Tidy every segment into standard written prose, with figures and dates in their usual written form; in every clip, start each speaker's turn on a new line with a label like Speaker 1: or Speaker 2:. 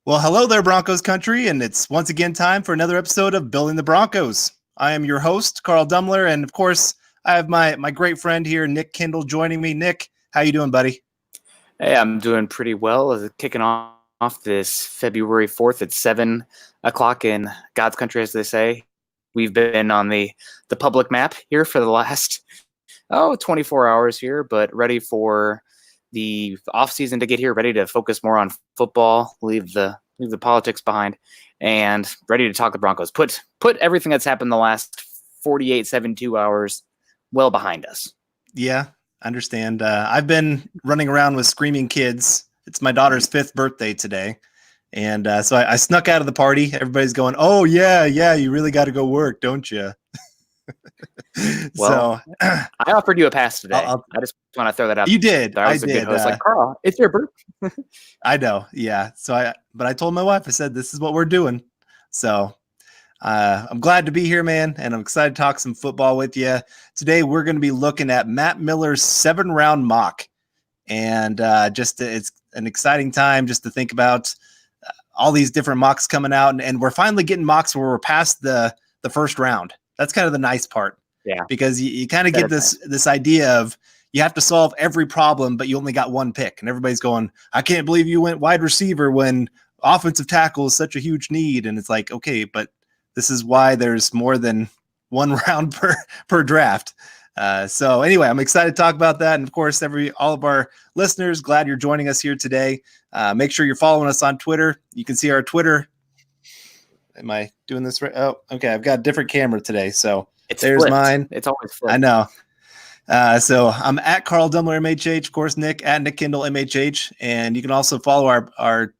Speaker 1: Well, hello there, Broncos country, and it's once again time for another episode of Building the Broncos. I am your host, Carl Dumler, and of course, I have my great friend here, Nick Kendell, joining me. Nick, how you doing, buddy?
Speaker 2: Hey, I'm doing pretty well. Kicking off this February 4th at 7 o'clock in God's country, as they say. We've been on the public map here for the last 24 hours here, but ready for the off season to get here, ready to focus more on football, leave the politics behind, and ready to talk the Broncos. Put everything that's happened the last 48, 72 hours well behind us.
Speaker 1: Yeah, I understand. I've been running around with screaming kids. It's my daughter's 5th birthday today. And so I snuck out of the party. Everybody's going, "Oh, yeah, you really got to go work, don't you?"
Speaker 2: Well, so I offered you a pass today. I just want to throw that out.
Speaker 1: You did.
Speaker 2: I did. I was like, Carl, it's your birthday.
Speaker 1: I know. Yeah. So but I told my wife, I said, this is what we're doing. So I'm glad to be here, man. And I'm excited to talk some football with you. Today, we're going to be looking at Matt Miller's 7-round mock. And it's an exciting time just to think about all these different mocks coming out. And we're finally getting mocks where we're past the first round. That's kind of the nice part.
Speaker 2: Yeah.
Speaker 1: Because you kind of get this idea of you have to solve every problem, but you only got one pick. And everybody's going, I can't believe you went wide receiver when offensive tackle is such a huge need. And it's like, okay, but this is why there's more than one round per draft. So anyway, I'm excited to talk about that. And of course, all of our listeners, glad you're joining us here today. Make sure you're following us on Twitter. You can see our Twitter. Am I doing this right? Oh, okay. I've got a different camera today. So there's
Speaker 2: flipped.
Speaker 1: mine.
Speaker 2: It's always flipped.
Speaker 1: I know. So I'm at Carl Dumler MHH, of course, Nick at Nick Kendell MHH. And you can also follow our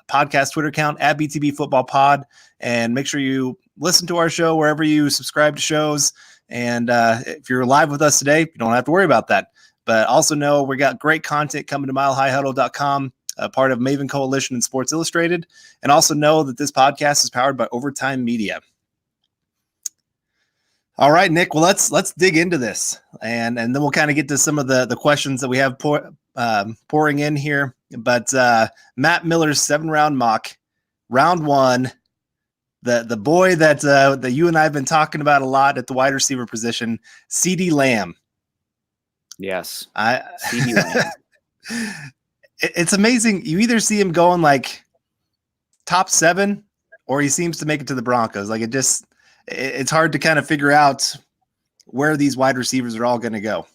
Speaker 1: podcast Twitter account at BTB Football Pod. And make sure you listen to our show wherever you subscribe to shows. And if you're live with us today, you don't have to worry about that. But also know we got great content coming to milehighhuddle.com, part of Maven Coalition and Sports Illustrated. And also know that this podcast is powered by Overtime Media. All right, Nick. Well, let's dig into this, and then we'll kind of get to some of the questions that we have pouring in here. But Matt Miller's 7-round mock, round 1, the boy that you and I have been talking about a lot at the wide receiver position, CeeDee Lamb.
Speaker 2: Yes,
Speaker 1: CeeDee Lamb. It's amazing. You either see him going like top 7, or he seems to make it to the Broncos. Like it's hard to kind of figure out where these wide receivers are all going to go.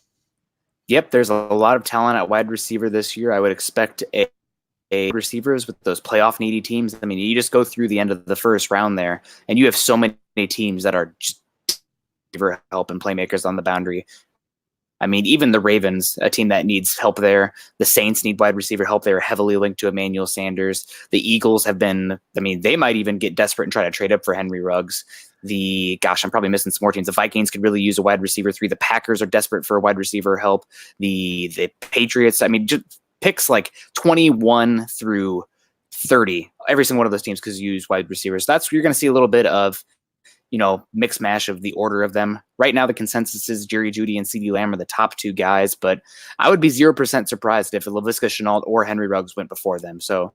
Speaker 2: Yep, there's a lot of talent at wide receiver this year. I would expect a receivers with those playoff needy teams. I mean, you just go through the end of the first round there, and you have so many teams that are just help and playmakers on the boundary. I mean, even the Ravens, a team that needs help there. The Saints need wide receiver help. They're heavily linked to Emmanuel Sanders. The Eagles have been, I mean, they might even get desperate and try to trade up for Henry Ruggs. I'm probably missing some more teams. The Vikings could really use a wide receiver 3. The Packers are desperate for wide receiver help. The Patriots, I mean, just picks like 21 through 30. Every single one of those teams could use wide receivers. You're going to see a little bit of, mix mash of the order of them. Right now, the consensus is Jerry Jeudy and CeeDee Lamb are the top 2 guys, but I would be 0% surprised if Laviska Shenault or Henry Ruggs went before them. So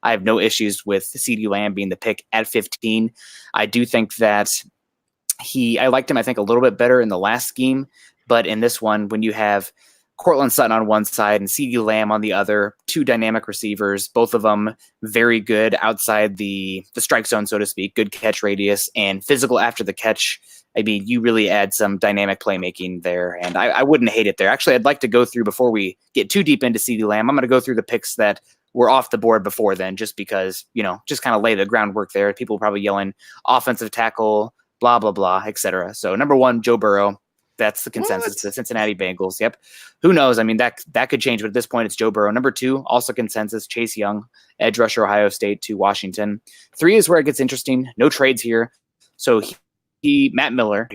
Speaker 2: I have no issues with CeeDee Lamb being the pick at 15. I do think that I liked him, I think, a little bit better in the last scheme, but in this one, when you have Courtland Sutton on one side and CeeDee Lamb on the other, 2 dynamic receivers, both of them very good outside the strike zone, so to speak, good catch radius and physical after the catch. I mean, you really add some dynamic playmaking there, and I wouldn't hate it there. Actually, I'd like to go through, before we get too deep into CeeDee Lamb, I'm going to go through the picks that were off the board before then, just because, just kind of lay the groundwork there. People probably yelling offensive tackle, blah, blah, blah, etc. So number 1, Joe Burrow. That's the consensus. What? The Cincinnati Bengals. Yep. Who knows? I mean, that could change, but at this point, it's Joe Burrow. Number 2, also consensus, Chase Young, edge rusher, Ohio State to Washington. 3 is where it gets interesting. No trades here. So Matt Miller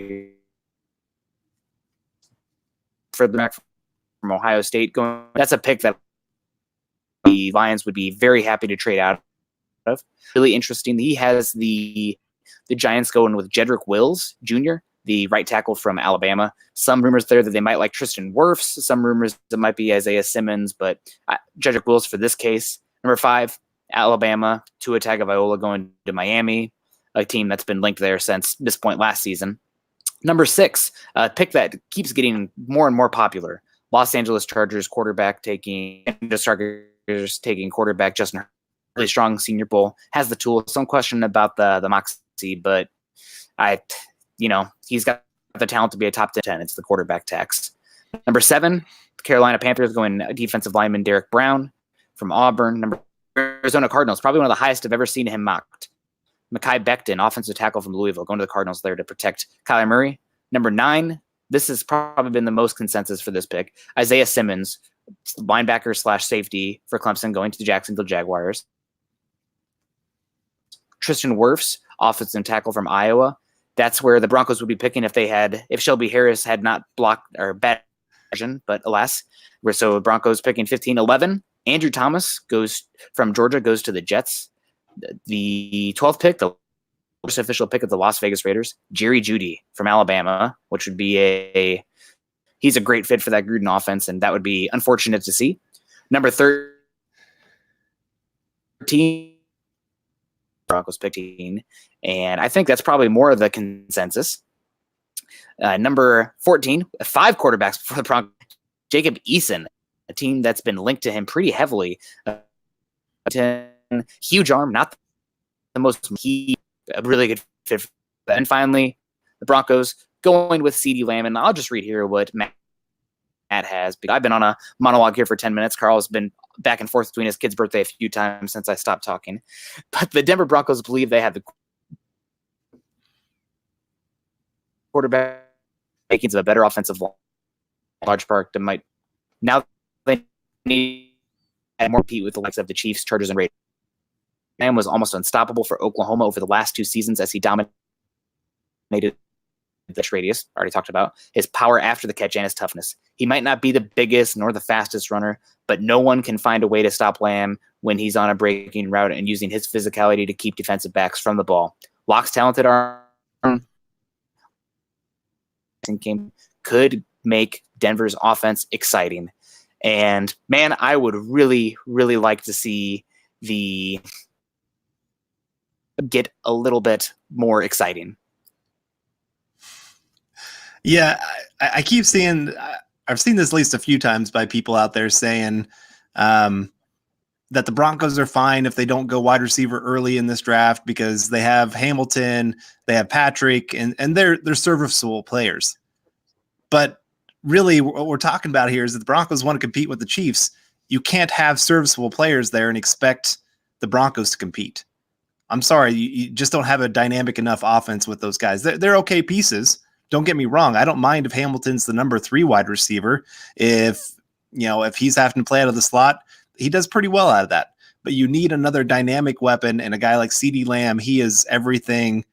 Speaker 2: for the back from Ohio State going. That's a pick that the Lions would be very happy to trade out of. Really interesting. He has the Giants going with Jedrick Wills Jr., the right tackle from Alabama. Some rumors there that they might like Tristan Wirfs. Some rumors that might be Isaiah Simmons, but Jedrick Wills for this case. Number 5, Alabama, Tua Tagovailoa going to Miami, a team that's been linked there since this point last season. Number 6, a pick that keeps getting more and more popular. Los Angeles Chargers quarterback taking quarterback Justin Herbert. Really strong Senior Bowl, has the tools. Some question about the moxie, but he's got the talent to be a top 10. It's the quarterback tax. Number 7, Carolina Panthers going defensive lineman Derek Brown from Auburn. Number Arizona Cardinals, probably one of the highest I've ever seen him mocked. Mekhi Becton, offensive tackle from Louisville, going to the Cardinals there to protect Kyler Murray. Number 9, this has probably been the most consensus for this pick. Isaiah Simmons, linebacker / safety for Clemson, going to the Jacksonville Jaguars. Tristan Wirfs, offensive tackle from Iowa. That's where the Broncos would be picking if Shelby Harris had not blocked or bad vision, but alas. So Broncos picking 15-11. Andrew Thomas goes from Georgia, goes to the Jets. The 12th pick, the first official pick of the Las Vegas Raiders, Jerry Jeudy from Alabama, which would be he's a great fit for that Gruden offense, and that would be unfortunate to see. Number 13, Broncos picking, and I think that's probably more of the consensus. Number 14, 5 quarterbacks for the Broncos, Jacob Eason, a team that's been linked to him pretty heavily. Huge arm, not the most a really good fit. And finally, the Broncos going with CeeDee Lamb, and I'll just read here what Matt has. I've been on a monologue here for 10 minutes. Carl has been back and forth between his kid's birthday a few times since I stopped talking. But the Denver Broncos believe they have the quarterback makings of a better offensive line. Large part that might now they need and more compete with the likes of the Chiefs, Chargers, and Raiders. Lamb was almost unstoppable for Oklahoma over the last 2 seasons as he dominated the radius. Already talked about his power after the catch and his toughness. He might not be the biggest nor the fastest runner, but no one can find a way to stop Lamb when he's on a breaking route and using his physicality to keep defensive backs from the ball. Locke's talented arm could make Denver's offense exciting. And man, I would really, really like to see get a little bit more exciting.
Speaker 1: Yeah, I keep seeing, I've seen this at least a few times by people out there saying that the Broncos are fine if they don't go wide receiver early in this draft because they have Hamilton, they have Patrick, and they're serviceable players. But really, what we're talking about here is that the Broncos want to compete with the Chiefs. You can't have serviceable players there and expect the Broncos to compete. I'm sorry, you just don't have a dynamic enough offense with those guys. They're okay pieces. Don't get me wrong. I don't mind if Hamilton's the number 3 wide receiver. If he's having to play out of the slot, he does pretty well out of that. But you need another dynamic weapon, and a guy like CeeDee Lamb, he is everything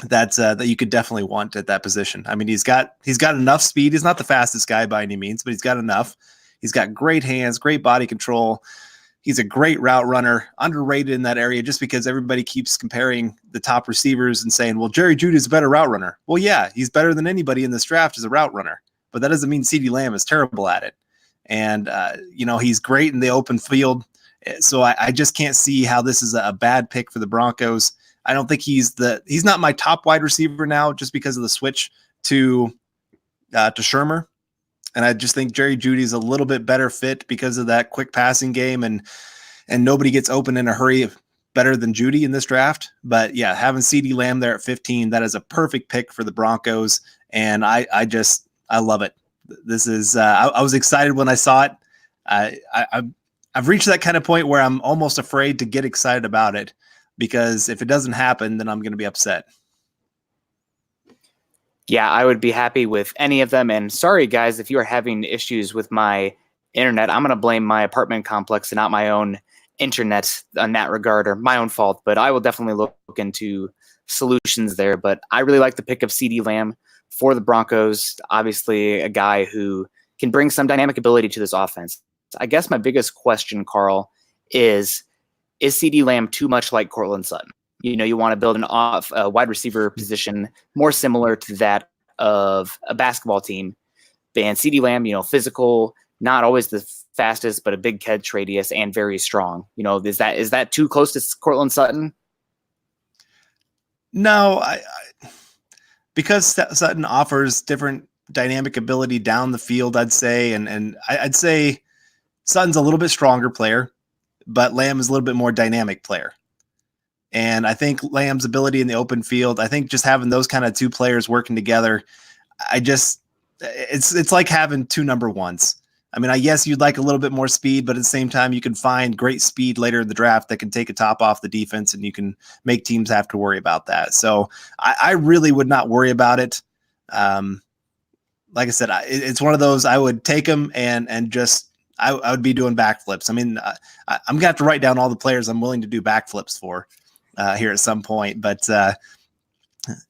Speaker 1: that you could definitely want at that position. I mean, he's got enough speed. He's not the fastest guy by any means, but he's got enough. He's got great hands, great body control. He's a great route runner, underrated in that area just because everybody keeps comparing the top receivers and saying, well, Jerry Jeudy's a better route runner. Well, yeah, he's better than anybody in this draft as a route runner, but that doesn't mean CeeDee Lamb is terrible at it. And, he's great in the open field. So I just can't see how this is a bad pick for the Broncos. I don't think he's not my top wide receiver now just because of the switch to Shermer. And I just think Jerry Jeudy's a little bit better fit because of that quick passing game, and nobody gets open in a hurry better than Jeudy in this draft. But yeah, having CeeDee Lamb there at 15, that is a perfect pick for the Broncos, and I love it. This is I was excited when I saw it. I've reached that kind of point where I'm almost afraid to get excited about it because if it doesn't happen, then I'm going to be upset.
Speaker 2: Yeah, I would be happy with any of them. And sorry, guys, if you are having issues with my internet, I'm going to blame my apartment complex and not my own internet in that regard, or my own fault. But I will definitely look into solutions there. But I really like the pick of CeeDee Lamb for the Broncos. Obviously, a guy who can bring some dynamic ability to this offense. I guess my biggest question, Carl, is CeeDee Lamb too much like Courtland Sutton? You want to build a wide receiver position more similar to that of a basketball team. And CeeDee Lamb, physical, not always the fastest, but a big catch radius and very strong. Is that too close to Cortland Sutton?
Speaker 1: No, because Sutton offers different dynamic ability down the field, I'd say, and I'd say Sutton's a little bit stronger player, but Lamb is a little bit more dynamic player. And I think Lamb's ability in the open field, I think just having those kind of two players working together, it's like having two number ones. I mean, I guess you'd like a little bit more speed, but at the same time, you can find great speed later in the draft that can take a top off the defense, and you can make teams have to worry about that. So I really would not worry about it. Like I said, it's one of those I would take them and just I would be doing backflips. I mean, I'm gonna have to write down all the players I'm willing to do backflips for here at some point, but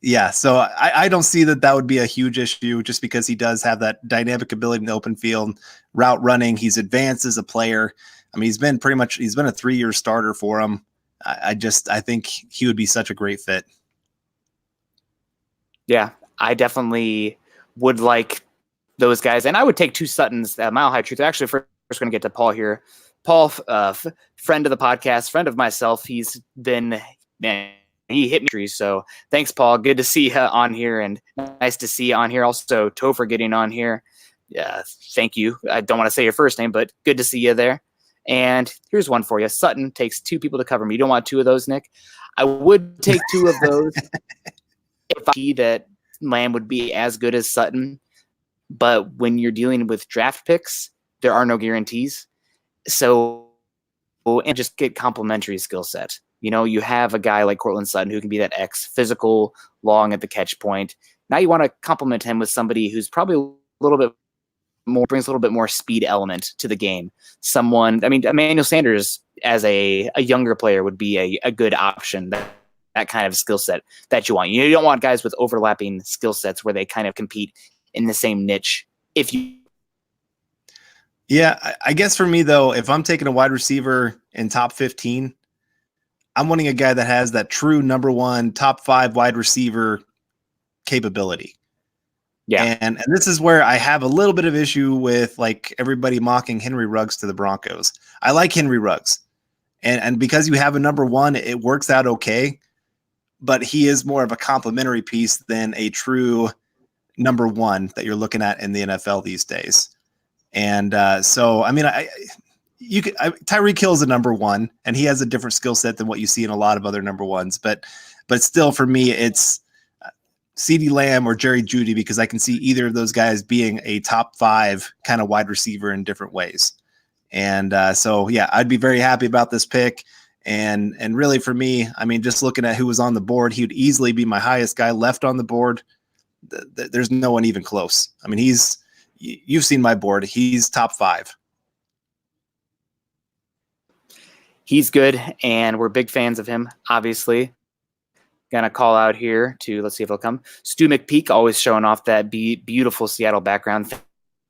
Speaker 1: yeah, so I don't see that would be a huge issue just because he does have that dynamic ability in the open field, route running. He's advanced as a player. I mean, he's been a 3-year starter for him. I think he would be such a great fit.
Speaker 2: Yeah, I definitely would like those guys. And I would take two Suttons, Mile High Truth. Actually, first going to get to Paul here. Paul, friend of the podcast, friend of myself. He's been, man, he hit me. So thanks, Paul. Good to see you on here, and nice to see you on here. Also, Topher getting on here. Thank you. I don't want to say your first name, but good to see you there. And here's one for you. Sutton takes two people to cover me. You don't want two of those, Nick? I would take two of those if I see that Lamb would be as good as Sutton. But when you're dealing with draft picks, there are no guarantees. So, and just get complementary skill set. You have a guy like Cortland Sutton who can be that X, physical, long at the catch point. Now you want to complement him with somebody who's probably a little bit more, brings a little bit more speed element to the game. Emmanuel Sanders as a younger player would be a good option. That kind of skill set that you want. You don't want guys with overlapping skill sets where they kind of compete in the same niche.
Speaker 1: Yeah, I guess for me though, if I'm taking a wide receiver in top 15, I'm wanting a guy that has that true number one, top 5 wide receiver capability.
Speaker 2: Yeah.
Speaker 1: And this is where I have a little bit of issue with like everybody mocking Henry Ruggs to the Broncos. I like Henry Ruggs. And because you have a number one, it works out okay. But he is more of a complementary piece than a true number one that you're looking at in the NFL these days. And so, I mean, Tyreek Hill's a number one, and he has a different skill set than what you see in a lot of other number ones. But still, for me, it's CeeDee Lamb or Jerry Jeudy, because I can see either of those guys being a top 5 kind of wide receiver in different ways. And so, yeah, I'd be very happy about this pick. And really, for me, I mean, just looking at who was on the board, he would easily be my highest guy left on the board. There's no one even close. I mean, you've seen my board. He's top 5.
Speaker 2: He's good, and we're big fans of him, obviously. Gonna call out here to, let's see if he'll come. Stu McPeak, always showing off that beautiful Seattle background.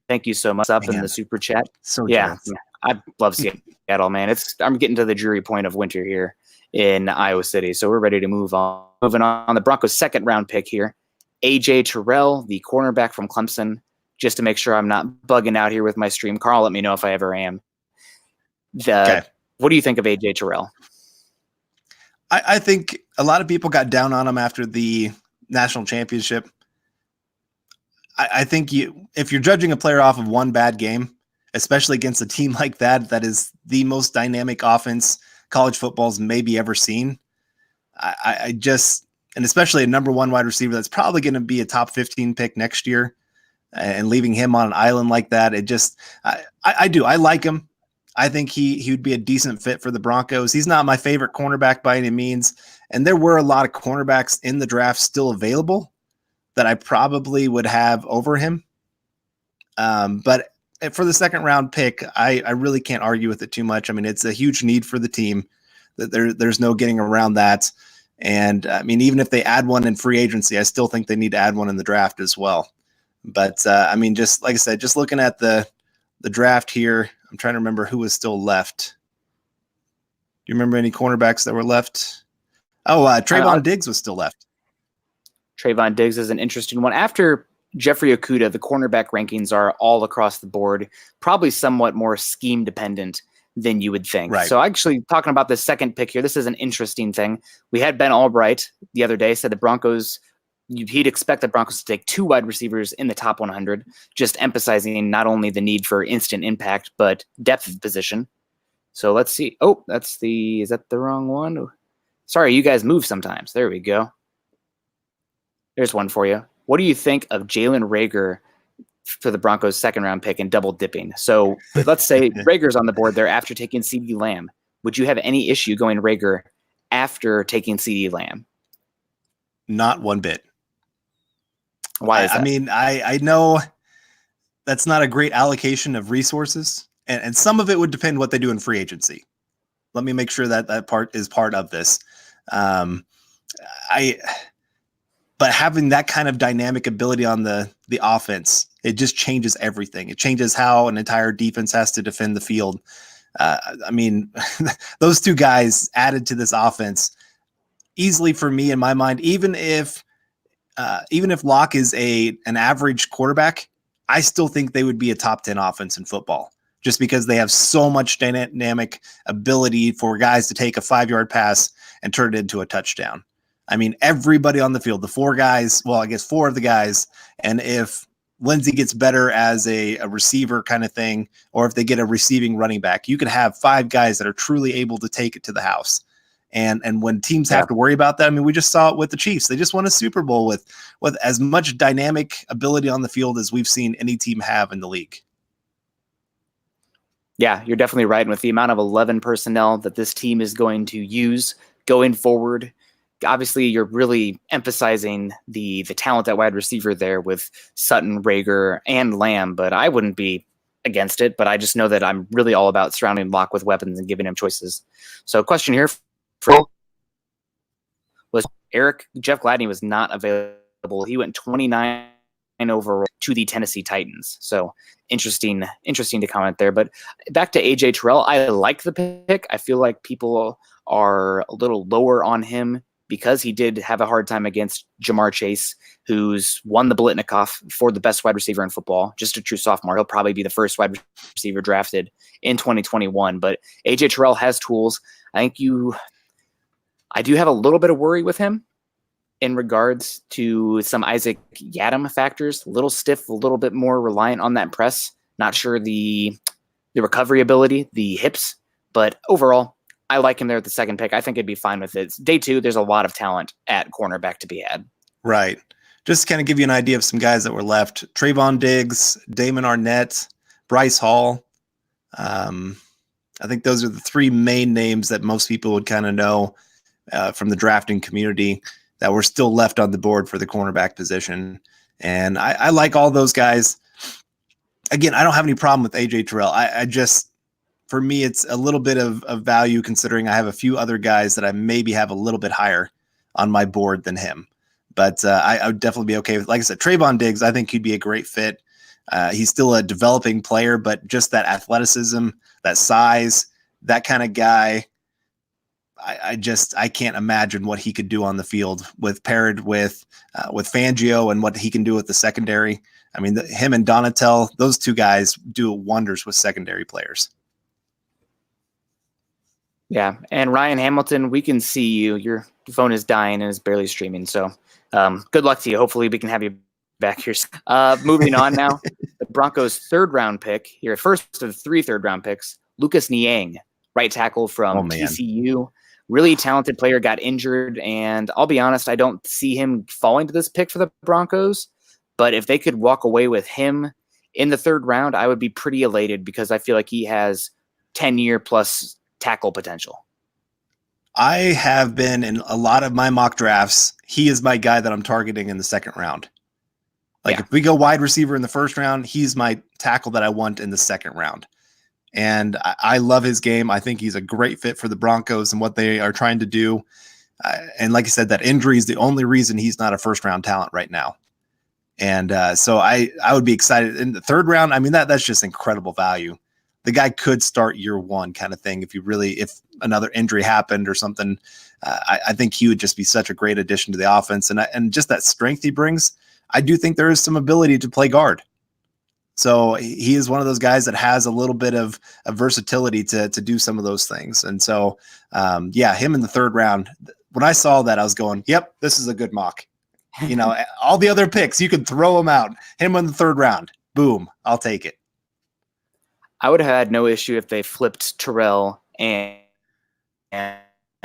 Speaker 2: Thank you so much. In the super chat.
Speaker 1: So
Speaker 2: yeah, I love Seattle, man. I'm getting to the dreary point of winter here in Iowa City, so we're ready to move on. Moving on, the Broncos' second round pick here, AJ Terrell, the cornerback from Clemson. Just to make sure I'm not bugging out here with my stream, Carl, let me know if I ever am. Okay. What do you think of AJ Terrell?
Speaker 1: I think a lot of people got down on him after the national championship. I think if you're judging a player off of one bad game, especially against a team like that is the most dynamic offense college football's maybe ever seen, and especially a number one wide receiver that's probably going to be a top 15 pick next year, and leaving him on an island like that, I like him. I think he would be a decent fit for the Broncos. He's not my favorite cornerback by any means, and there were a lot of cornerbacks in the draft still available that I probably would have over him. But for the second round pick, I really can't argue with it too much. I mean, it's a huge need for the team. There's no getting around that. And I mean, even if they add one in free agency, I still think they need to add one in the draft as well. But I mean, just like I said, just looking at the draft here, I'm trying to remember who was still left. Do you remember any cornerbacks that were left? Oh, Trayvon Diggs was still left.
Speaker 2: Trayvon Diggs is an interesting one. After Jeffrey Okudah, the cornerback rankings are all across the board, probably somewhat more scheme dependent than you would think.
Speaker 1: Right.
Speaker 2: So actually talking about the second pick here, this is an interesting thing. We had Ben Albright the other day said the Broncos, he'd expect the Broncos to take 2 wide receivers in the top 100, just emphasizing not only the need for instant impact, but depth of position. So let's see. Oh, is that the wrong one? Sorry, you guys move sometimes. There we go. There's one for you. What do you think of Jalen Reagor for the Broncos' second-round pick and double dipping? So let's say Rager's on the board there after taking CeeDee Lamb. Would you have any issue going Reagor after taking CeeDee Lamb?
Speaker 1: Not one bit.
Speaker 2: Why is that?
Speaker 1: I mean, I know that's not a great allocation of resources, and some of it would depend what they do in free agency. Let me make sure that part is part of this. But having that kind of dynamic ability on the offense, it just changes everything. It changes how an entire defense has to defend the field. I mean, those 2 guys added to this offense easily for me in my mind. Even if Locke is an average quarterback, I still think they would be a top 10 offense in football, just because they have so much dynamic ability for guys to take a 5-yard pass and turn it into a touchdown. I mean, everybody on the field, the 4 guys, well, I guess 4 of the guys, and if Lindsey gets better as a receiver kind of thing, or if they get a receiving running back, you could have 5 guys that are truly able to take it to the house. And when teams have to worry about that, I mean, we just saw it with the Chiefs. They just won a Super Bowl with as much dynamic ability on the field as we've seen any team have in the league.
Speaker 2: Yeah, you're definitely right. And with the amount of 11 personnel that this team is going to use going forward, obviously you're really emphasizing the talent at wide receiver there with Sutton, Reagor, and Lamb, but I wouldn't be against it. But I just know that I'm really all about surrounding Locke with weapons and giving him choices. So question here was Jeff Gladney was not available. He went 29 overall to the Tennessee Titans. So interesting to comment there. But back to AJ Terrell, I like the pick. I feel like people are a little lower on him because he did have a hard time against Jamar Chase, who's won the Blitnikoff for the best wide receiver in football. Just a true sophomore. He'll probably be the first wide receiver drafted in 2021. But AJ Terrell has tools. I do have a little bit of worry with him in regards to some Isaac Yiadom factors. A little stiff, a little bit more reliant on that press. Not sure the recovery ability, the hips, but overall, I like him there at the second pick. I think I'd be fine with it. It's day 2, there's a lot of talent at cornerback to be had.
Speaker 1: Right. Just to kind of give you an idea of some guys that were left: Trayvon Diggs, Damon Arnett, Bryce Hall. I think those are the 3 main names that most people would kind of know from the drafting community that were still left on the board for the cornerback position. And I like all those guys. Again, I don't have any problem with AJ Terrell. I just, for me, it's a little bit of value considering I have a few other guys that I maybe have a little bit higher on my board than him. But I would definitely be okay with, like I said, Trayvon Diggs. I think he'd be a great fit. He's still a developing player, but just that athleticism, that size, that kind of guy, I can't imagine what he could do on the field paired with Fangio and what he can do with the secondary. I mean, him and Donatel, those 2 guys do wonders with secondary players. Yeah.
Speaker 2: And Ryan Hamilton, we can see you. Your phone is dying and is barely streaming. So good luck to you. Hopefully we can have you back here. Moving on now, the Broncos' 3rd round pick here, first of 3 3rd-round picks, Lucas Niang, right tackle from TCU. Really talented player, got injured, and I'll be honest, I don't see him falling to this pick for the Broncos. But if they could walk away with him in the 3rd round, I would be pretty elated because I feel like he has 10-year plus tackle potential.
Speaker 1: I have been in a lot of my mock drafts. He is my guy that I'm targeting in the 2nd round. If we go wide receiver in the 1st round, he's my tackle that I want in the 2nd round. And I love his game. I think he's a great fit for the Broncos and what they are trying to do. And like I said, that injury is the only reason he's not a 1st-round talent right now. And so I would be excited. In the 3rd round, I mean, that's just incredible value. The guy could start year 1 kind of thing if another injury happened or something. I think he would just be such a great addition to the offense. And just that strength he brings, I do think there is some ability to play guard. So he is one of those guys that has a little bit of versatility to do some of those things. And so, him in the third round, when I saw that, I was going, yep, this is a good mock. All the other picks, you could throw them out. Him in the third round, boom, I'll take it.
Speaker 2: I would have had no issue if they flipped Terrell and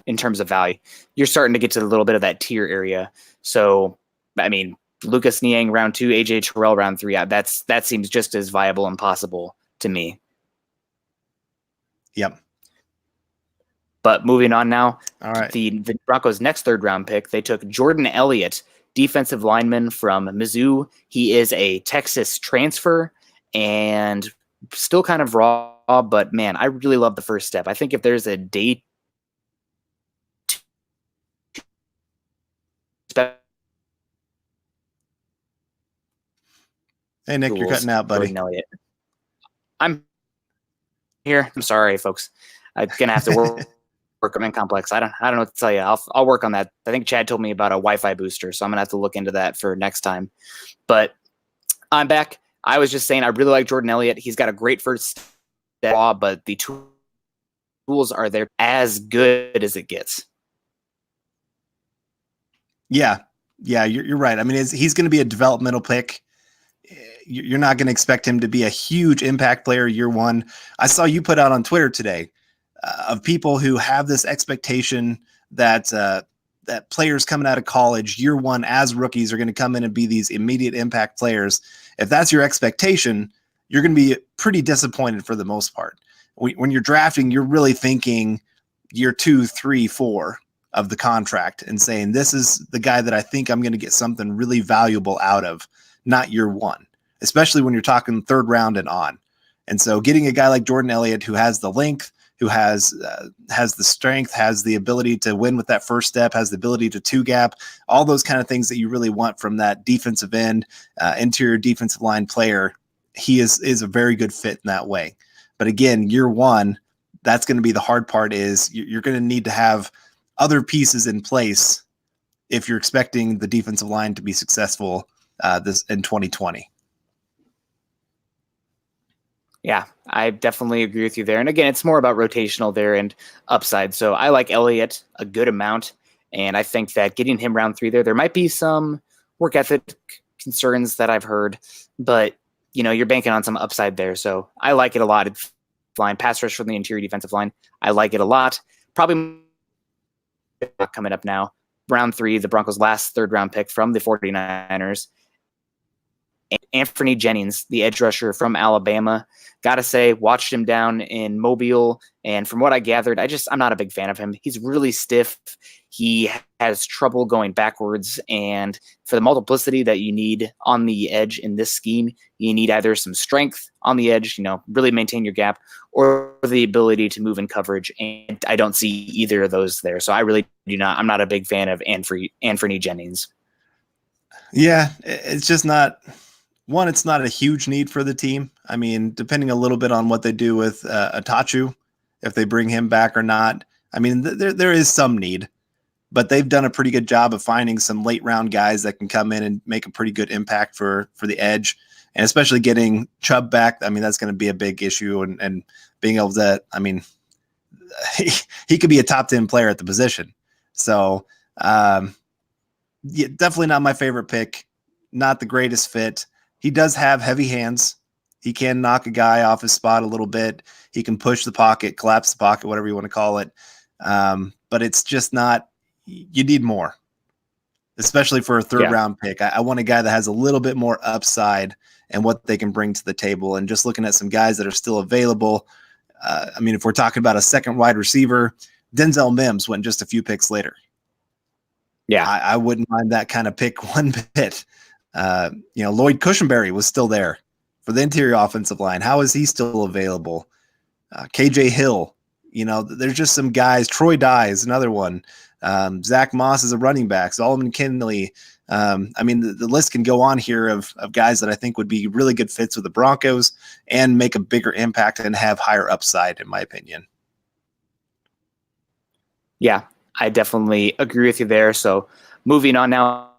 Speaker 2: in terms of value. You're starting to get to a little bit of that tier area. So, I mean, Lucas Niang round 2, AJ Terrell round 3. That seems just as viable and possible to me.
Speaker 1: Yep.
Speaker 2: But moving on now,
Speaker 1: all right.
Speaker 2: The Broncos' next third round pick, they took Jordan Elliott, defensive lineman from Mizzou. He is a Texas transfer and still kind of raw, but man, I really love the first step. I think if there's a day
Speaker 1: Hey, Nick, you're cutting out, buddy.
Speaker 2: I'm here. I'm sorry, folks. I'm going to have to work on Complex. I don't know what to tell you. I'll work on that. I think Chad told me about a Wi-Fi booster, so I'm going to have to look into that for next time. But I'm back. I was just saying I really like Jordan Elliott. He's got a great first step, but the tools are there as good as it gets.
Speaker 1: Yeah, you're right. I mean, he's going to be a developmental pick. You're not going to expect him to be a huge impact player year one. I saw you put out on Twitter today of people who have this expectation that that players coming out of college year one as rookies are going to come in and be these immediate impact players. If that's your expectation, you're going to be pretty disappointed for the most part. When you're drafting, you're really thinking year 2, 3, 4 of the contract and saying, this is the guy that I think I'm going to get something really valuable out of, not year one, especially when you're talking third round and on. And so getting a guy like Jordan Elliott, who has the length, who has the strength, has the ability to win with that first step, has the ability to two gap, all those kind of things that you really want from that defensive end, interior defensive line player, he is a very good fit in that way. But again, year one, that's going to be the hard part. Is you're going to need to have other pieces in place if you're expecting the defensive line to be successful this in 2020.
Speaker 2: Yeah, I definitely agree with you there. And again, it's more about rotational there and upside. So I like Elliott a good amount. And I think that getting him round 3 there might be some work ethic concerns that I've heard, but you're banking on some upside there. So I like it a lot. It's line pass rush from the interior defensive line. I like it a lot. Probably coming up now. Round 3, the Broncos' last third round pick from the 49ers. Anthony Jennings, the edge rusher from Alabama. Gotta say, watched him down in Mobile, and from what I gathered, I'm not a big fan of him. He's really stiff. He has trouble going backwards, and for the multiplicity that you need on the edge in this scheme, you need either some strength on the edge, really maintain your gap, or the ability to move in coverage, and I don't see either of those there. So I really do not. I'm not a big fan of Anthony Jennings.
Speaker 1: Yeah, it's just not. One, it's not a huge need for the team. I mean, depending a little bit on what they do with Atachu, if they bring him back or not. I mean, there is some need, but they've done a pretty good job of finding some late round guys that can come in and make a pretty good impact for the edge, and especially getting Chubb back. I mean, that's going to be a big issue, and being able to, I mean, he could be a top 10 player at the position. So yeah, definitely not my favorite pick. Not the greatest fit. He does have heavy hands. He can knock a guy off his spot a little bit. He can push the pocket, collapse the pocket, whatever you want to call it. But it's just not, you need more, especially for a third round pick. I want a guy that has a little bit more upside and what they can bring to the table. And just looking at some guys that are still available. I mean, if we're talking about a second wide receiver, Denzel Mims went just a few picks later.
Speaker 2: Yeah.
Speaker 1: I wouldn't mind that kind of pick one bit. Lloyd Cushenberry was still there for the interior offensive line. How is he still available? KJ Hill, there's just some guys. Troy Dye is another one. Zach Moss is a running back. Solomon Kinley. I mean, the list can go on here of guys that I think would be really good fits with the Broncos and make a bigger impact and have higher upside, in my opinion.
Speaker 2: Yeah, I definitely agree with you there. So moving on now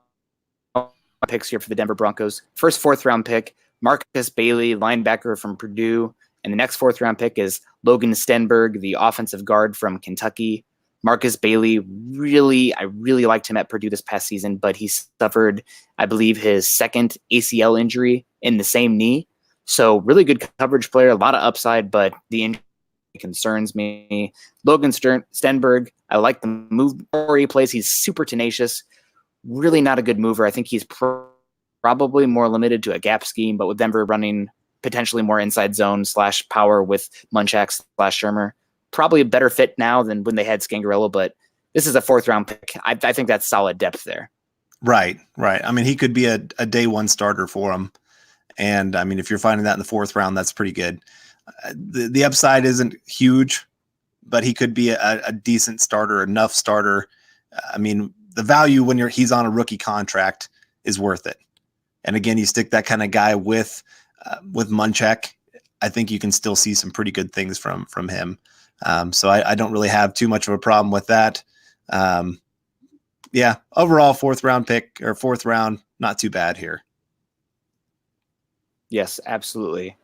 Speaker 2: picks here for the Denver Broncos. First 4th-round pick, Marcus Bailey, linebacker from Purdue. And the next 4th-round pick is Logan Stenberg, the offensive guard from Kentucky. Marcus Bailey, I really liked him at Purdue this past season, but he suffered, I believe, his second ACL injury in the same knee. So really good coverage player, a lot of upside, but the injury concerns me. Logan Stenberg, I like the move where he plays. He's super tenacious, really not a good mover. I think he's probably more limited to a gap scheme, but with Denver running potentially more inside zone / power with Munchak / Shermer, probably a better fit now than when they had Scangarello, but this is a 4th-round pick. I think that's solid depth there.
Speaker 1: Right. I mean, he could be a day one starter for him. And I mean, if you're finding that in the 4th round, that's pretty good. The upside isn't huge, but he could be a decent starter, enough starter. I mean, the value when he's on a rookie contract is worth it. And again, you stick that kind of guy with Munchak, I think you can still see some pretty good things from him. So I don't really have too much of a problem with that. Yeah, overall 4th round pick or 4th round, not too bad here.
Speaker 2: Yes, absolutely.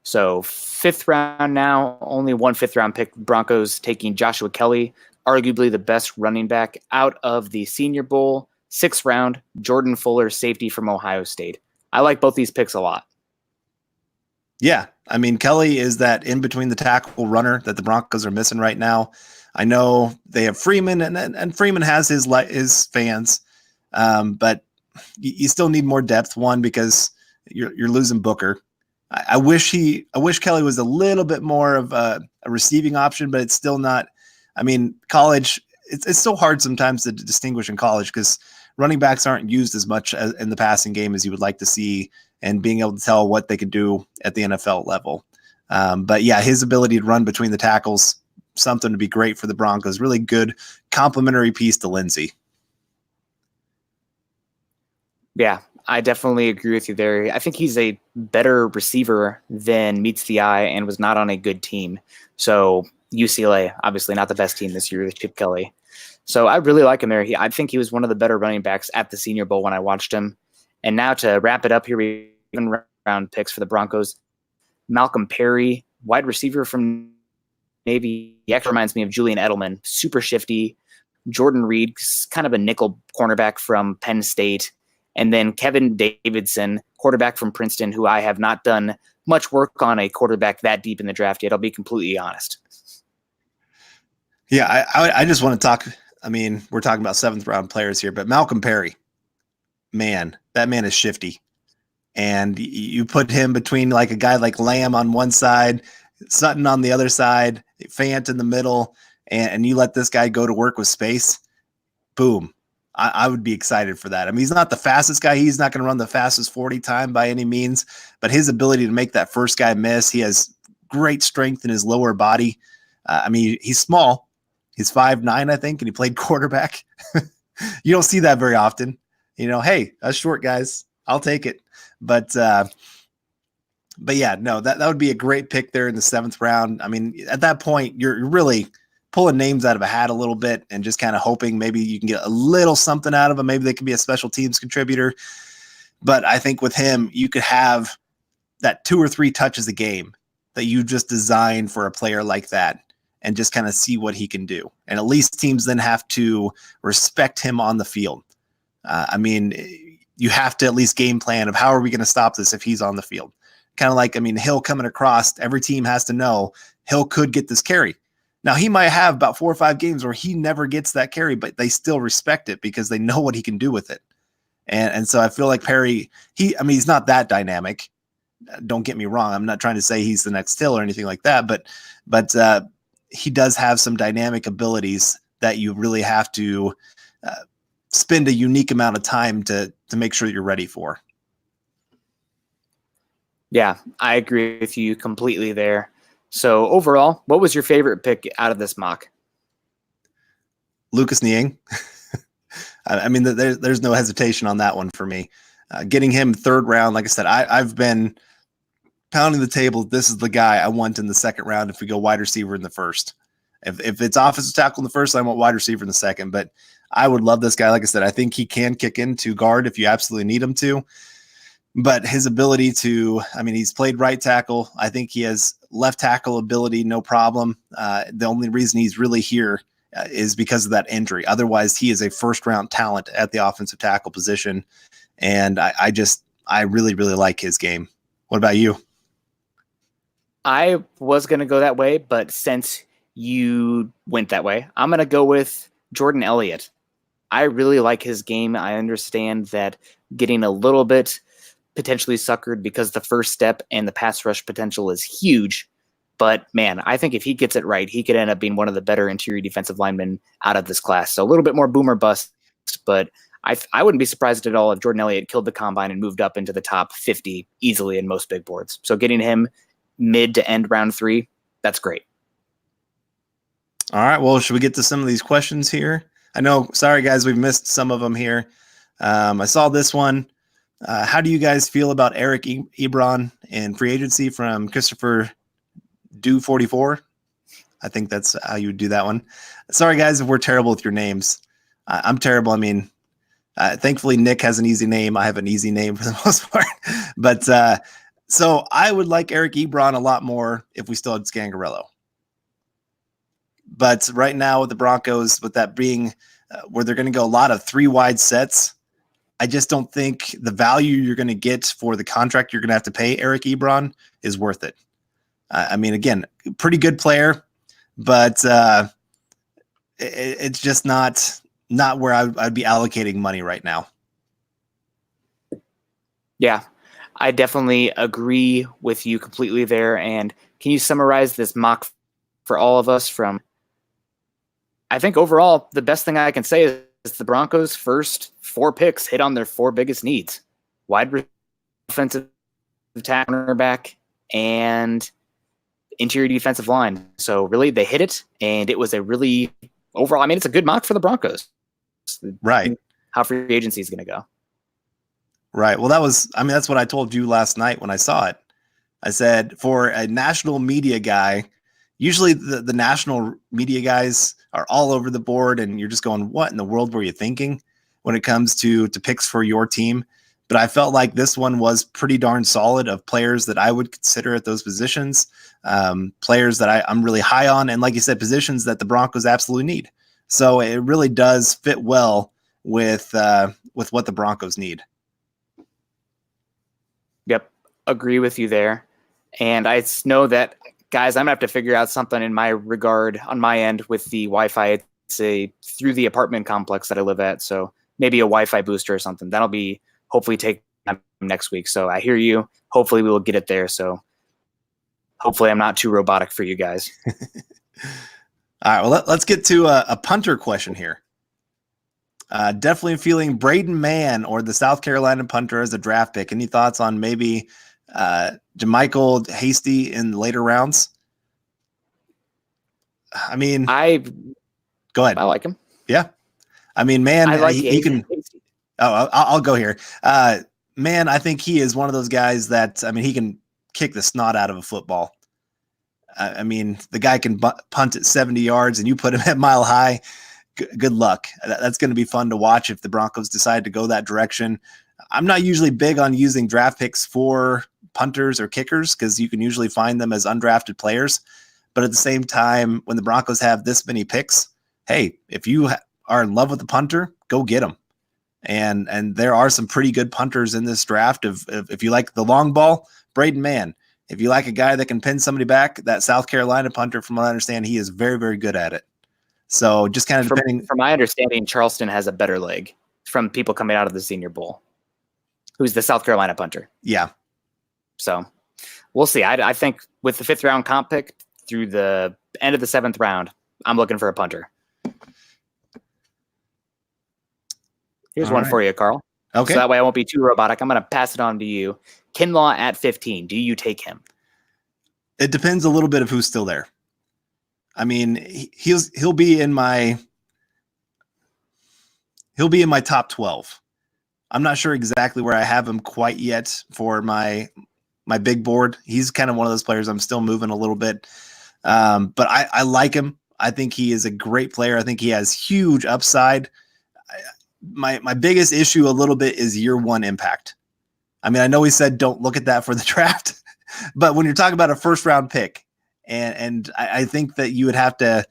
Speaker 2: So 5th round now, only one 5th-round pick. Broncos taking Joshua Kelly, arguably the best running back out of the Senior Bowl. 6th round, Jordan Fuller, safety from Ohio State. I like both these picks a lot.
Speaker 1: Yeah, I mean, Kelly is that in between the tackle runner that the Broncos are missing right now. I know they have Freeman, and Freeman has his fans, but you still need more depth. One, because you're losing Booker. I wish Kelly was a little bit more of a receiving option, but it's still not. I mean, college, it's so hard sometimes to distinguish in college because running backs aren't used as much in the passing game as you would like to see, and being able to tell what they could do at the NFL level. But yeah, his ability to run between the tackles, something to be great for the Broncos. Really good complementary piece to Lindsey.
Speaker 2: Yeah, I definitely agree with you there. I think he's a better receiver than meets the eye and was not on a good team. So UCLA, obviously not the best team this year with Chip Kelly. So I really like him there. I think he was one of the better running backs at the Senior Bowl when I watched him. And now to wrap it up here, we have round picks for the Broncos. Malcolm Perry, wide receiver from Navy. He actually reminds me of Julian Edelman, super shifty. Jordan Reed, kind of a nickel cornerback from Penn State. And then Kevin Davidson, quarterback from Princeton, who I have not done much work on a quarterback that deep in the draft yet. I'll be completely honest.
Speaker 1: Yeah, I just want to talk. I mean, we're talking about 7th round players here, but Malcolm Perry, man, that man is shifty. And you put him between like a guy like Lamb on one side, Sutton on the other side, Fant in the middle, and you let this guy go to work with space. Boom. I would be excited for that. I mean, he's not the fastest guy. He's not going to run the fastest 40 time by any means, but his ability to make that first guy miss, he has great strength in his lower body. I mean, he's small. He's 5'9", I think, and he played quarterback. You don't see that very often. You know, hey, us short guys, I'll take it. But yeah, no, that would be a great pick there in the 7th round. I mean, at that point, you're really pulling names out of a hat a little bit and just kind of hoping maybe you can get a little something out of them. Maybe they can be a special teams contributor. But I think with him, you could have that 2 or 3 touches a game that you just designed for a player like that and just kind of see what he can do. And at least teams then have to respect him on the field. I mean, you have to at least game plan of how are we going to stop this if he's on the field. Kind of like, I mean, Hill coming across, every team has to know Hill could get this carry. Now, he might have about 4 or 5 games where he never gets that carry, but they still respect it because they know what he can do with it. And so I feel like Perry, he's not that dynamic. Don't get me wrong. I'm not trying to say he's the next Hill or anything like that, but he does have some dynamic abilities that you really have to spend a unique amount of time to make sure you're ready for.
Speaker 2: Yeah, I agree with you completely there. So overall, what was your favorite pick out of this mock?
Speaker 1: Lucas Niang. I mean, there's no hesitation on that one for me. Getting him 3rd round, like I said, I've been pounding the table. This is the guy I want in the 2nd round if we go wide receiver in the 1st. If it's offensive tackle in the 1st, I want wide receiver in the 2nd. But I would love this guy. Like I said, I think he can kick into guard if you absolutely need him to. But his ability to, I mean, he's played right tackle. I think he has left tackle ability, no problem. The only reason he's really here is because of that injury. Otherwise, he is a first-round talent at the offensive tackle position. And I really, really like his game. What about you?
Speaker 2: I was going to go that way, but since you went that way, I'm going to go with Jordan Elliott. I really like his game. I understand that getting a little bit potentially suckered because the first step and the pass rush potential is huge. But man, I think if he gets it right, he could end up being one of the better interior defensive linemen out of this class. So a little bit more boomer bust, but I wouldn't be surprised at all if Jordan Elliott killed the combine and moved up into the top 50 easily in most big boards. So getting him mid to end round 3, that's great.
Speaker 1: All right. Well, should we get to some of these questions here? I know, sorry guys, we've missed some of them here. I saw this one. How do you guys feel about Eric Ebron in free agency from Christopher Do 44? I think that's how you would do that one. Sorry guys if we're terrible with your names. I'm terrible. I mean, thankfully Nick has an easy name. I have an easy name for the most part. But so I would like Eric Ebron a lot more if we still had Scangarello. But right now with the Broncos, with that being where they're going to go a lot of 3 wide sets, I just don't think the value you're going to get for the contract you're going to have to pay Eric Ebron is worth it. I mean, again, pretty good player, but it's just not where I'd be allocating money right now.
Speaker 2: Yeah, I definitely agree with you completely there. And can you summarize this mock for all of us from, I think overall, the best thing I can say is the Broncos' first 4 picks hit on their 4 biggest needs: wide offensive tackle, cornerback, and interior defensive line. So really, they hit it, and it was a really overall. I mean, it's a good mock for the Broncos.
Speaker 1: Right.
Speaker 2: How free agency is going to go.
Speaker 1: Right. Well, that's what I told you last night when I saw it. I said, for a national media guy, usually the national media guys are all over the board, and you're just going, what in the world were you thinking when it comes to picks for your team? But I felt like this one was pretty darn solid of players that I would consider at those positions, players that I'm really high on, and like you said, positions that the Broncos absolutely need. So it really does fit well with what the Broncos need.
Speaker 2: Yep, agree with you there. And I know that, guys, I'm going to have to figure out something in my regard on my end with the Wi-Fi, say, through the apartment complex that I live at. So maybe a Wi-Fi booster or something. That'll be hopefully take time next week. So I hear you. Hopefully we will get it there. So hopefully I'm not too robotic for you guys.
Speaker 1: All right, well, let's get to a punter question here. Definitely feeling Braden Mann or the South Carolina punter as a draft pick. Any thoughts on maybe JaMychal Hasty in the later rounds? I mean, go ahead.
Speaker 2: I like him.
Speaker 1: Yeah. I mean, man,
Speaker 2: I like
Speaker 1: he can. Oh, I'll go here. Man, I think he is one of those guys that, I mean, he can kick the snot out of a football. I mean, the guy can punt at 70 yards and you put him at Mile High. Good luck. That's going to be fun to watch if the Broncos decide to go that direction. I'm not usually big on using draft picks for punters or kickers because you can usually find them as undrafted players. But at the same time, when the Broncos have this many picks, hey, if you are in love with the punter, go get them. And there are some pretty good punters in this draft. If you like the long ball, Braden Mann. If you like a guy that can pin somebody back, that South Carolina punter, from what I understand, he is very, very good at it. So just kind of depending.
Speaker 2: From my understanding, Charleston has a better leg from people coming out of the Senior Bowl, who's the South Carolina punter.
Speaker 1: Yeah.
Speaker 2: So we'll see. I think with the 5th round comp pick through the end of the 7th round, I'm looking for a punter. Here's one for you, Carl.
Speaker 1: Okay.
Speaker 2: So that way I won't be too robotic. I'm going to pass it on to you. Kinlaw at 15. Do you take him?
Speaker 1: It depends a little bit of who's still there. I mean, he'll be in my top 12. I'm not sure exactly where I have him quite yet for my big board. He's kind of one of those players I'm still moving a little bit. But I like him. I think he is a great player. I think he has huge upside. my biggest issue a little bit is year one impact. I mean, I know he said don't look at that for the draft, but when you're talking about a first round pick, and I think that you would have to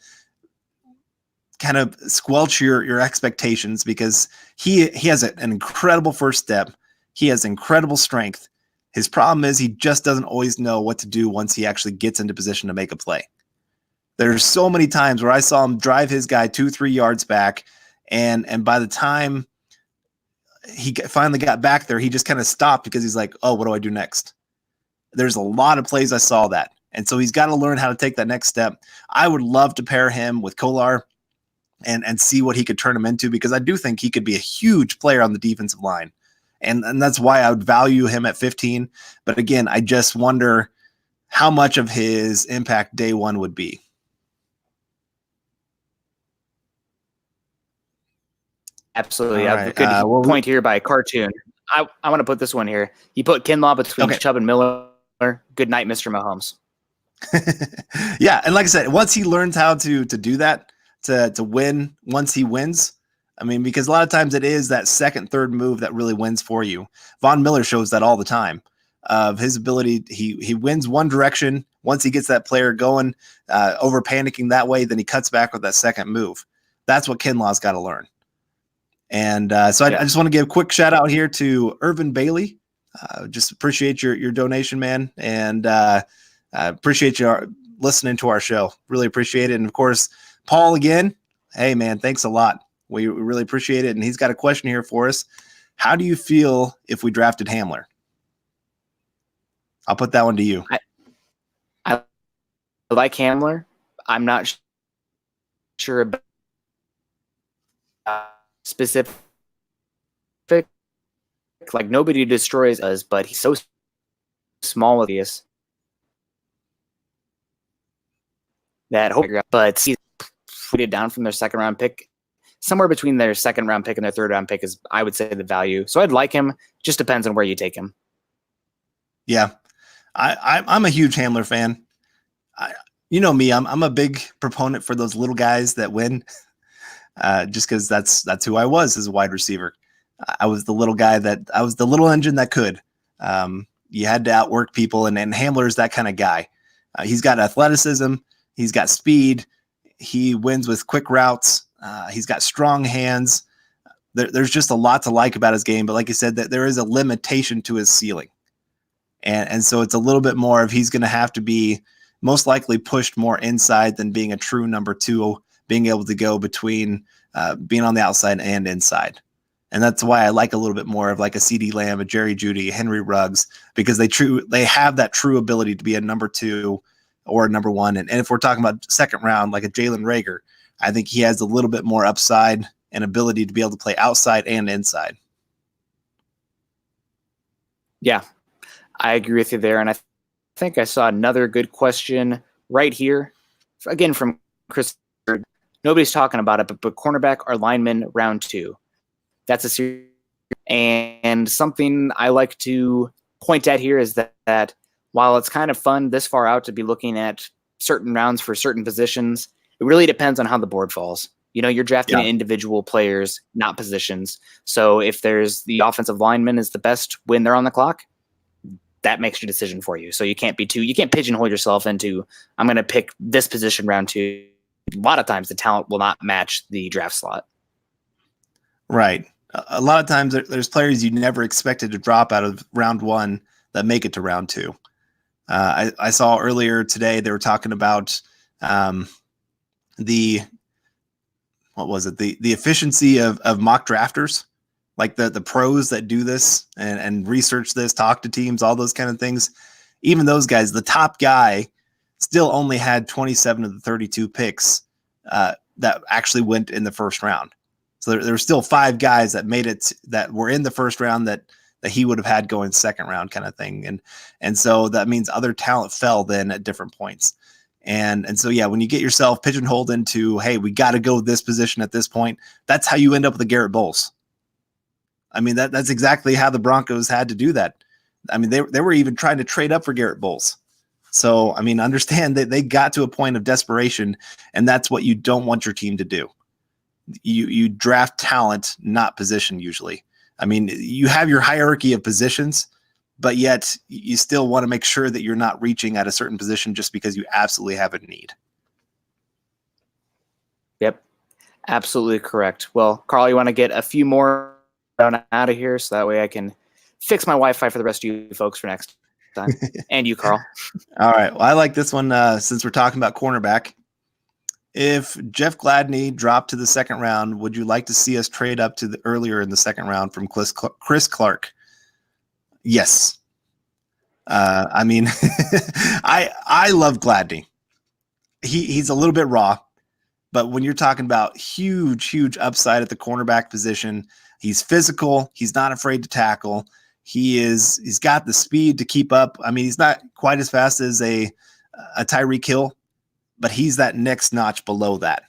Speaker 1: kind of squelch your expectations, because he has an incredible first step. He has incredible strength. His problem is he just doesn't always know what to do once he actually gets into position to make a play. There's so many times where I saw him drive his guy 2-3 yards back, and by the time he finally got back there, he just kind of stopped because he's like, oh, what do I do next? There's a lot of plays I saw that. And so he's got to learn how to take that next step. I would love to pair him with Kolar and see what he could turn him into, because I do think he could be a huge player on the defensive line. And that's why I would value him at 15. But again, I just wonder how much of his impact day one would be.
Speaker 2: Absolutely.
Speaker 1: All
Speaker 2: I have a
Speaker 1: right.
Speaker 2: good point here by Cartoon. I want to put this one here. He put Kinlaw between Chubb and Miller. Good night, Mr. Mahomes.
Speaker 1: Yeah, and like I said, once he learns how to do that, to win, once he wins, I mean, because a lot of times it is that second, third move that really wins for you. Von Miller shows that all the time of his ability. He wins one direction. Once he gets that player going, over panicking that way, then he cuts back with that second move. That's what Kinlaw's got to learn. And so I just want to give a quick shout out here to Irvin Bailey. Just appreciate your donation, man. And appreciate you listening to our show. Really appreciate it. And of course, Paul again. Hey man, thanks a lot. We really appreciate it. And he's got a question here for us. How do you feel if we drafted Hamler? I'll put that one to you.
Speaker 2: I like Hamler. I'm not sure about specific. Like nobody destroys us, but he's so small with this that but see, put it down from their second round pick. Somewhere between their second round pick and their third round pick is, I would say, the value. So I'd like him. Just depends on where you take him. Yeah.
Speaker 1: I'm a huge Hamler fan. You know me, I'm a big proponent for those little guys that win, just because that's who I was as a wide receiver. I was the little guy I was the little engine that could. You had to outwork people, and Hamler's that kind of guy. He's got athleticism. He's got speed. He wins with quick routes. He's got strong hands. There's just a lot to like about his game. But like you said, that there is a limitation to his ceiling. And so it's a little bit more of he's going to have to be most likely pushed more inside than being a true number two, being able to go between being on the outside and inside. And that's why I like a little bit more of like a CD Lamb, a Jerry Jeudy, Henry Ruggs, because they have that true ability to be a number two or a number one. And if we're talking about second round, like a Jalen Reagor, I think he has a little bit more upside and ability to be able to play outside and inside.
Speaker 2: Yeah, I agree with you there. And I think I saw another good question right here. Again, from Chris. Nobody's talking about it, but cornerback or lineman round 2. That's a serious, and something I like to point at here is that while it's kind of fun this far out to be looking at certain rounds for certain positions, it really depends on how the board falls. You know, you're drafting individual players, not positions. So if there's the offensive lineman is the best when they're on the clock, that makes your decision for you. So you can't pigeonhole yourself into, I'm going to pick this position round 2. A lot of times the talent will not match the draft slot.
Speaker 1: Right. A lot of times there's players you never expected to drop out of round 1 that make it to round 2. I saw earlier today they were talking about the efficiency of mock drafters, like the pros that do this and research this, talk to teams, all those kind of things. Even those guys, the top guy still only had 27 of the 32 picks that actually went in the first round. So there were still 5 guys that made it, that were in the first round that he would have had going second round kind of thing. And so that means other talent fell then at different points. And so, yeah, when you get yourself pigeonholed into, hey, we got to go this position at this point, that's how you end up with the Garrett Bowles. I mean, that's exactly how the Broncos had to do that. I mean, they were even trying to trade up for Garrett Bowles. So, I mean, understand that they got to a point of desperation, and that's what you don't want your team to do. you draft talent, not position usually. I mean, you have your hierarchy of positions, but yet you still want to make sure that you're not reaching at a certain position just because you absolutely have a need.
Speaker 2: Yep, absolutely correct. Well, Carl, you want to get a few more out of here so that way I can fix my Wi-Fi for the rest of you folks for next time. And you, Carl.
Speaker 1: All right. Well, I like this one since we're talking about cornerback. If Jeff Gladney dropped to the second round, would you like to see us trade up to the earlier in the second round from Chris Clark? Yes. I mean, I love Gladney. He's a little bit raw, but when you're talking about huge upside at the cornerback position, he's physical. He's not afraid to tackle. He's got the speed to keep up. I mean, he's not quite as fast as a Tyreek Hill, but he's that next notch below that.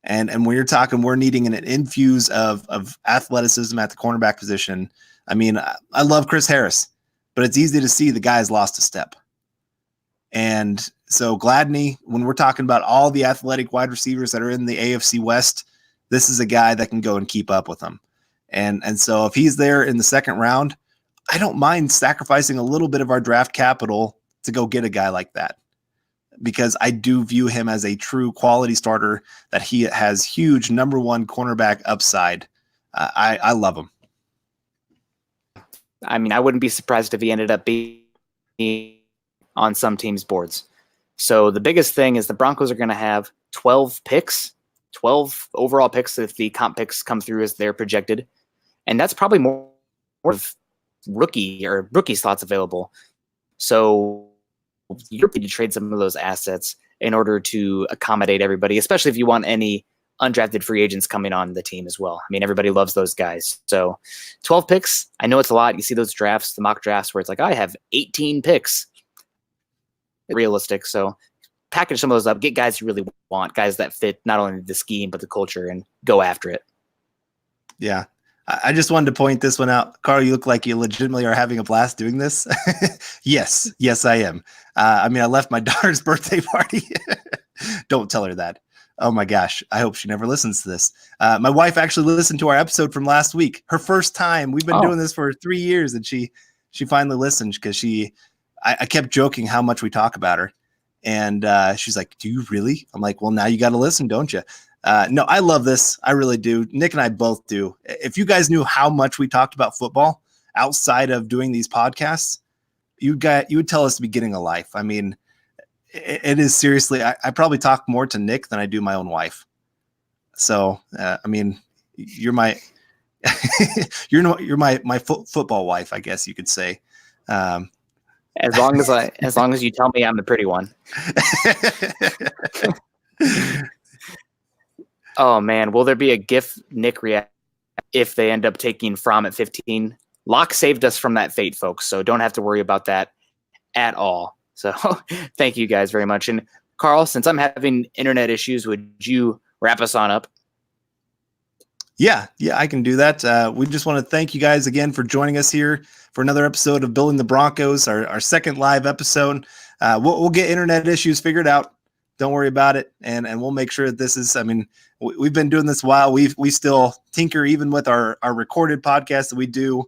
Speaker 1: And when you're talking, we're needing an infuse of athleticism at the cornerback position. I mean, I love Chris Harris, but it's easy to see the guy's lost a step. And so Gladney, when we're talking about all the athletic wide receivers that are in the AFC West, this is a guy that can go and keep up with them. And so if he's there in the second round, I don't mind sacrificing a little bit of our draft capital to go get a guy like that, because I do view him as a true quality starter, that he has huge number one cornerback upside. I love him.
Speaker 2: I mean, I wouldn't be surprised if he ended up being on some teams' boards. So the biggest thing is the Broncos are going to have 12 overall picks if the comp picks come through as they're projected. And that's probably more of rookie slots available. So you're going to trade some of those assets in order to accommodate everybody, especially if you want any undrafted free agents coming on the team as well. I mean, everybody loves those guys. So 12 picks, I know it's a lot. You see those drafts, the mock drafts where it's like, I have 18 picks. Realistic. So package some of those up, get guys you really want, guys that fit not only the scheme, but the culture, and go after it.
Speaker 1: Yeah. I just wanted to point this one out. Carl, you look like you legitimately are having a blast doing this. Yes, I am. I mean, I left my daughter's birthday party. Don't tell her that. Oh my gosh. I hope she never listens to this. My wife actually listened to our episode from last week. Her first time. We've been doing this for 3 years, and she finally listened because I kept joking how much we talk about her. And she's like, do you really? I'm like, well, now you got to listen, don't you? No, I love this. I really do. Nick and I both do. If you guys knew how much we talked about football outside of doing these podcasts, you would tell us to be getting a life. I mean, it is seriously, I probably talk more to Nick than I do my own wife. So, I mean, you're my, you're my football wife, I guess you could say.
Speaker 2: As long as you tell me I'm the pretty one. Oh man, will there be a GIF Nick react if they end up taking Fromm at 15? Locke saved us from that fate, folks, so don't have to worry about that at all. So thank you guys very much. And Carl, since I'm having internet issues, would you wrap us on up?
Speaker 1: Yeah, I can do that. We just want to thank you guys again for joining us here for another episode of Building the Broncos, our second live episode. We'll get internet issues figured out. Don't worry about it, and we'll make sure that this is. I mean, we've been doing this a while. We still tinker even with our recorded podcast that we do.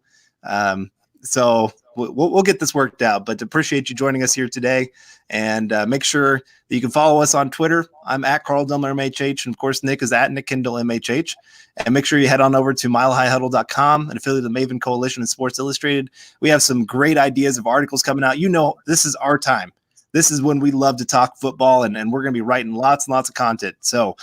Speaker 1: So we'll get this worked out. But appreciate you joining us here today, and make sure that you can follow us on Twitter. I'm at Carl Dumler MHH, and of course Nick is at Nick Kendell MHH. And make sure you head on over to milehighhuddle.com, an affiliate of the Maven Coalition and Sports Illustrated. We have some great ideas of articles coming out. You know, this is our time. This is when we love to talk football, and we're going to be writing lots and lots of content. So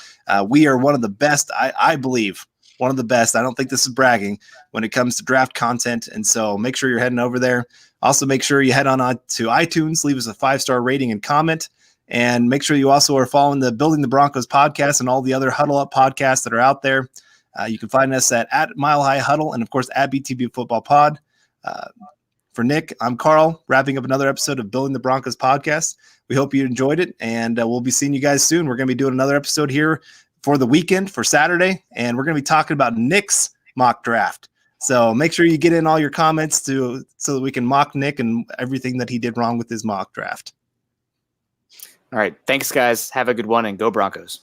Speaker 1: we are one of the best, I believe, one of the best. I don't think this is bragging when it comes to draft content. And so make sure you're heading over there. Also, make sure you head on to iTunes, leave us a 5-star rating and comment. And make sure you also are following the Building the Broncos podcast and all the other Huddle Up podcasts that are out there. You can find us at Mile High Huddle and, of course, at BTB Football Pod. For Nick, I'm Carl, wrapping up another episode of Building the Broncos podcast. We hope you enjoyed it, and we'll be seeing you guys soon. We're going to be doing another episode here for the weekend, for Saturday, and we're going to be talking about Nick's mock draft. So make sure you get in all your comments so that we can mock Nick and everything that he did wrong with his mock draft.
Speaker 2: All right. Thanks, guys. Have a good one, and go Broncos.